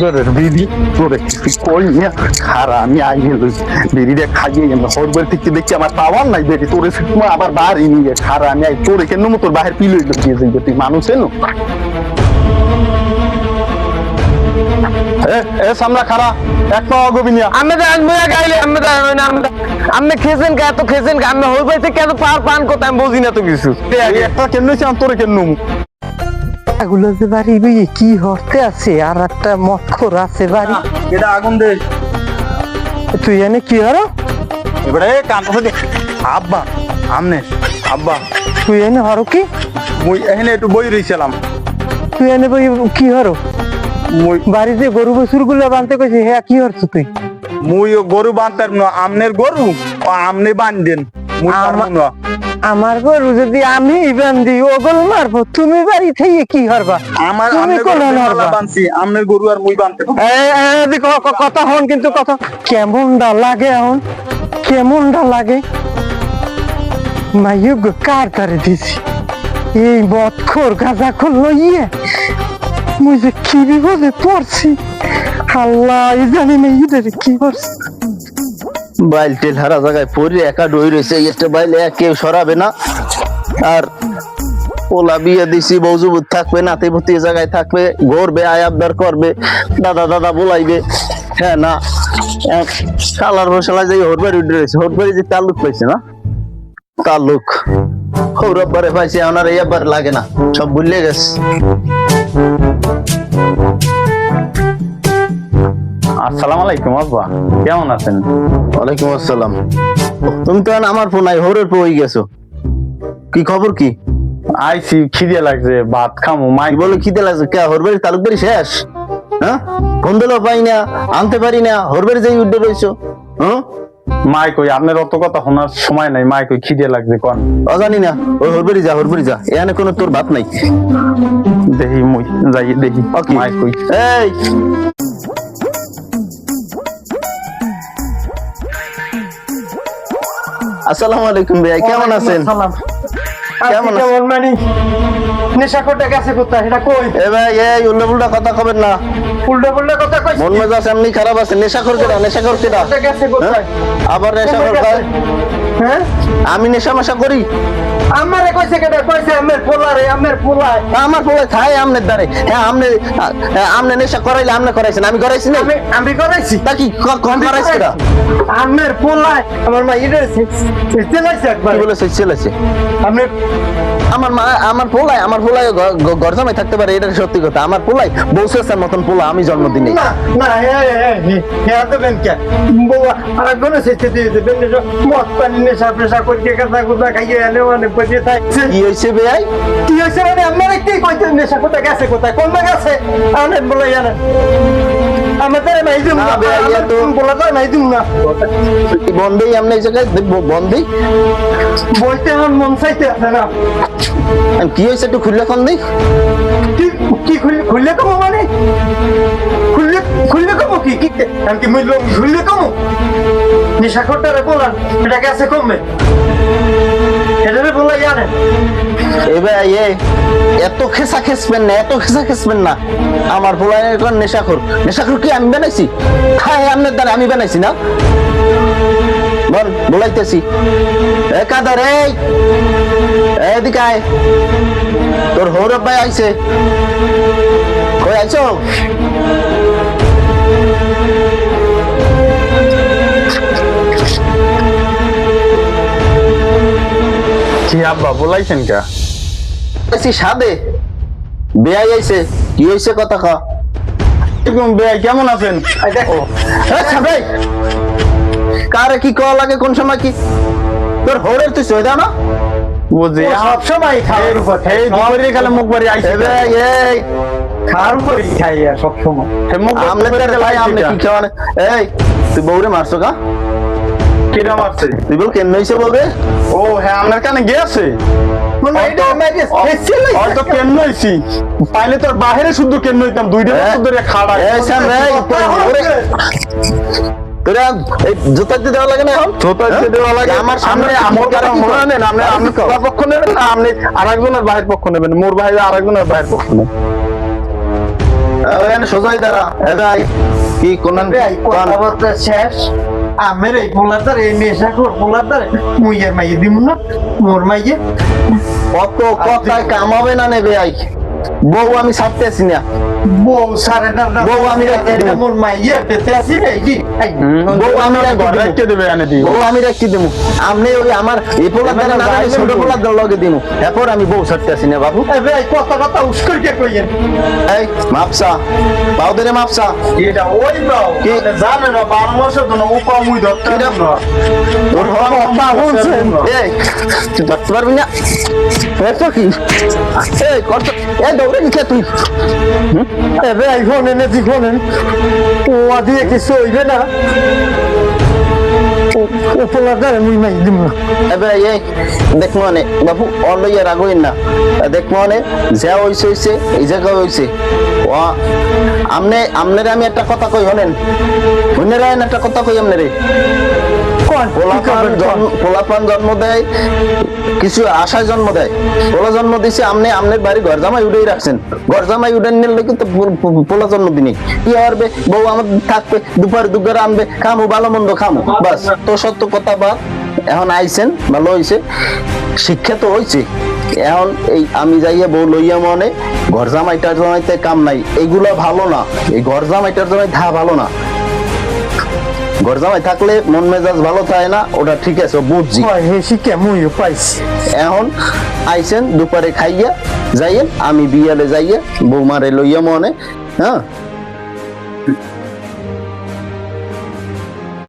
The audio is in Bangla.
সিগারেট বিড়ি তোর কই নিয়ে খারা আমি আইনে লই বিড়িটা খাইয়ে হরবার থেকে দেখছি আমার পাওয়ার নাই বেরি তোর আবার বাড়ি নিয়ে খারা আমি আই তোর কেন তোর বাহির পিল হইলো দিয়ে যাইবে তুই মানুষ এনো এ সামনা খারা এক পাওয়া গবিনিয়া আমি তো আজ বইয়া গাইলে আমি খেয়েছেন কে এত খেয়েছেন কে আমি হই পাইতে কেন পান করতে আমি বুঝি না তো কিছু একটা কেন চান তোরে কেন এগুলো যে বাড়ি বিয়ে কি হতে আছে আর একটা মৎখর আছে বাড়ি এটা আগুন দে তুই এনে কি হলো এবারে কানতে আব্বা আমনে আব্বা তুই এনে হরো কি মুই এখানে একটু বই রইছিলাম তুই এনে বই কি হরো মুই বাড়িতে গরু বছর গুলো বানতে কইছে হ্যাঁ কি হরছ তুই মুই গরু বানতাম না আমনের গরু ও আমনে বান্ধেন মুই পারবো না আমার গরু যদি আমি বান্ধি ওগল মারবো তুমি বাড়ি থেকে কি হরবা আমার তুমি আমনের কোন গরু হরবা বানছি আমনের গরু আর মুই বানতে কথা হন কিন্তু কথা কেমনটা লাগে এখন কেমনটা লাগে মাইয়ুগ কার করে দিছি এই মদখোর গাঁজাখোর লইয়ে মুই যে কি বিপদে পড়ছি আল্লাহ জানি না ইদের কি করছি বাইল টেল হারা জায়গায় পড়ে একা ডই রয়েছে একটা বাইল কেউ সরাবে না আর ওলা বিয়ে দিছি বউজুবুত থাকবে নাতি ভুতি জায়গায় থাকবে ঘুরবে আয়াবদার করবে দাদা দাদা বলাইবে হ্যাঁ না শালার বসালা যাই হরবাড়ি উঠে রয়েছে হরবাড়ি যে তালুক পাইছে না তালুক হৌরব্বারে পাইছে ওনার এইবার লাগে না সব ভুলে গেছে আসসালামু আলাইকুম আব্বা কেমন আছেন ওয়ালাইকুম আসসালাম তুমি তো আমার ফোন আই হরের পই গেছো কি খবর কি আইছি খিদে লাগছে ভাত খামু মাই বলে খিদে লাগছে কে হরবাড়ি তালুকদারি শেষ হ্যাঁ ফোন দিলেও পাই না আনতে পারি না হরবাড়ি যাই উঠে রয়েছো হ্যাঁ মাই কই আপনার অত কথা শোনার সময় নাই মাই কই খিদে লাগছে কোন অজানি না ওই হরবাড়ি যা এখানে কোনো তোর ভাত নাই দেখি মুই যাই দেখি মাই কই এই আসসালামু আলাইকুম ভাই কেমন আছেন কেমন কেমন মানে নেশা করতে গেছে কোথায় এটা কই এ ভাই এই উল্টা পুল্টা কথা কবেন না উল্টা পুল্টা কথা কই মন মেজাজ এমনি খারাপ আছে নেশা করতে গেছে কোথায় আবার নেশা করতে হ্যাঁ আমি নেশা মেশা করি আমারে কইছে কেডা কইছে আমের পোলারে আমের পোলায় আমার পোলা খায় আমনের দ্বারে হ্যাঁ আমনে নেশা করাইলে আমনে করাইছেন আমি করাইছি না আমি করাইছি তা কি কম করাইছি না আমের পোলায় আমার মা ইডে চেলাইছে একবার কি বলেছে ছেলেছে আমি আমার পোলায় ঘর জামাই থাকতে পারে এটা সত্যি কথা আমার পোলায় বউসের মতন পোলা আমি জন্মদিনে না না হ্যাঁ দেবেন কে বউয়া আর কোন সেতে দিয়ে দেবেন মদ পানি নেশা পেশা করতে কথা কথা খাইয়ে এনে অনেক বসে থাকে কি হয়েছে ভাই কি হয়েছে মানে আপনারা কি কইতে নেশা কোথায় গেছে কোথায় কোন জায়গা আছে আনেন বলে জানেন আমাদের নাই দিন না তো বলা যায় নাই দিন না বন্ধই আমরা এই জায়গায় বন্ধই বলতে আমার মন চাইতে আছে না কি হয়েছে একটু খুললে কোন দিক কি খুললে কমো মানে খুললে কমো কি আমি কি মূল্য খুললে কমো নেশা করতে বলান এটা গেছে কমবে এটা বলা জানেন এবার এত খেসা খেসবেন না আমার পোলায় নেশাখোর কি আমি বানাইছি হ্যাঁ আপনার দ্বারা আমি বানাইছি না বল বলাইতেছি এ কাদার এদিকে আয় তোর হৌরব ভাই আইছে কই আইছো কি আব্বা বলাইছেন কে সাদে বেয়াই আইছে কি হয়েছে কথা কা বেয়াই কেমন আছেন ভাই কারে কি কওয়া লাগে কোন সময় কি তোর হরের তুই সই দাও না বুঝি সব সময় খাওয়ার উপর এই দুপুরে গেলে মুখ বাড়ি আইছে এই খাওয়ার উপরই খাই সব সময় আমনে কি খাওয়ানে এই তুই বউরে মারছো কা কিরা মারছে তুই বল কেন হইছে বলবে ও হ্যাঁ আপনার কানে গেছে হয়তো কেন হইছি পাইলে তোর বাহিরে শুদ্ধ কেন হইতাম দুইটা বছর ধরে খাড়া তোরা এই জুতা দিয়ে দেওয়া লাগে না এখন জুতা দিয়ে দেওয়া লাগে আমার সামনে আমার কথা মনে নেন আপনি পক্ষ নেবেন না আপনি আরেকজনের বাহির পক্ষ নেবেন মোর ভাই আরেকজনের বাহির পক্ষ নেবেন এখানে সোজাই দাঁড়া এদাই কি কোন কথাবার্তা শেষ আমের এই পোলাটার এই নেশা কর পোলাটার মুইয়ের মাইয়ে দিব না মোর মাইয়ে কত কথায় কামাবে না নেবে আই বউ আমি ছাড়তেছি না বউ সারে না বউ আমি রাখতে দিব। মোর মাইয়ে পেতে আসি নাকি বউ আমি ঘর রাখতে দেবে এনে দিই বউ আমি রাখি দেবো আপনি ওই আমার এই পোলা দ্বারা না জানি ছোট পোলার লগে দিব এরপর আমি বউ ছাড়তেছি না বাবু এবে কথা কথা উস্কর কে কইয়েন এই মাপসা পাও দে রে মাপসা এটা ওই বাও কি? জানে না 12 মাসের জন্য উপা মুই ধরতে এটা- না ওর কথা বলছেন এই তুই ধরতে পারবি না এত কি এই কত এই দৌড়ে নিচে তুই এবে আই ফোনে নে ফোনেন ও দিয়ে কিছু হইবে না ও পোলাটার মুই মাইয়ে দিব না এবার এই দেখবো মানে বাবু অলইয়া রাগইন না দেখবো মানে যা হইছে হইছে এই জায়গা হইছে ও আমনে আমি একটা কথা কই হলেন অন্যরা একটা কথা কই আমনে রে কোন পোলাপান জন্ম দেয় কিছু আশায় জন্ম দেয় পোলা জন্ম দিছে আমনের বাড়ি ঘর জামাই উঠেই রাখছেন ঘর জামাই উঠে নিলে কিন্তু পোলা জন্ম দিনই কি হারবে বউ আমাদের থাকবে দুপুর আনবে খামু ভালো মন্দ খামু বাস তো সত্য কথা বাদ এখন আইছেন ভালো হইছে শিক্ষা তো হইছে এখন এই আমি যাইয়া বউ লইয়া মনে ঘর জামাইটার জমাইতে কাম নাই এইগুলা ভালো না এই ঘর জামাইটার জমাই ধা ভালো না ঘর জামাই থাকলে মন মেজাজ ভালো থাকে না ওটা ঠিক আছে বুঝছি হে শিখে মুইও পাইছি এখন আইছেন দুপুরে খাইয়া যাইয়েন আমি বিয়ালে যাইয়া বৌমারে লইয়া মনে হ্যাঁ